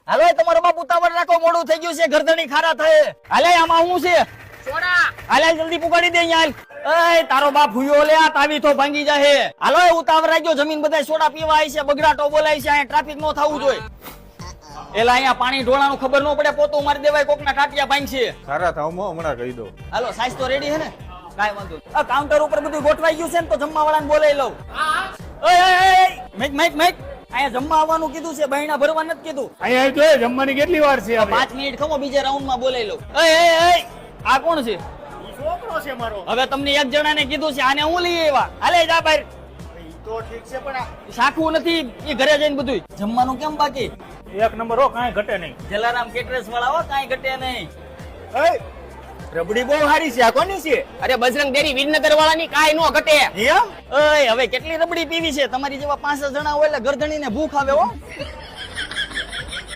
હાલો તમારો બાપ ઉતાવળ રાખો, મોડું થઈ ગયું છે, ગરદણી ખારા થાય. હાલે આમાં હું છે? સોડા. હાલે જલ્દી પુગાડી દે અહીંયા. એ તારો બાપ હુયો લે, આ તાવી તો ભાંગી જાહે. હાલો ઉતાવળ રાખજો, જમીન બધા સોડા પીવા આવી છે, બગડાટો બોલાય છે, અહીંયા ટ્રાફિક નો થવું જોઈએ. એલા અહીંયા પાણી ઢોળાનું ખબર ન પડે, પોતું મારી દેવાય, કોકના ટાટિયા ભાંગ છે. સારા થાવમાં હમણાં કહી દો. હાલો સાઈઝ તો રેડી હે ને? કાઈ વાંધો નહીં. આ કાઉન્ટર ઉપર બધું ગોઠવાઈ ગયું છે ને, તો જમવા વાળાને બોલાવી લઉં. મેક અહીંયા જમવા આવવાનું કીધું છે, બહેણા ભરવા નથી કીધું. અહીંયા જો જમવાની કેટલી વાર છે? 5 મિનિટ ખમો, બીજા રાઉન્ડ માં બોલાવી લઉં. આ કોણ છે? છોકરો છે મારો. હવે તમને એક જણાને કીધું છે, આને હું લઈ આવ્યા. હાલે જા બહાર. તો ઠીક છે પણ શાખું નથી, એ ઘરે જઈને બધું જમવાનું કેમ બાકી? એક નંબર હો, કાંઈ ઘટે નહીં. જલારામ કેટરર્સ વાળા હો, કાંઈ ઘટે નહીં. રબડી બહુ સારી છે. આ કોની છે? અરે બજરંગ ડેરી વિરનગર વાળાની કાંઈ નો ઘટે. એમ? હવે કેટલી રબડી પીવી છે? તમારી જેવા 5 જણા હોય એટલે ગરદણીને ભૂખ આવે હો.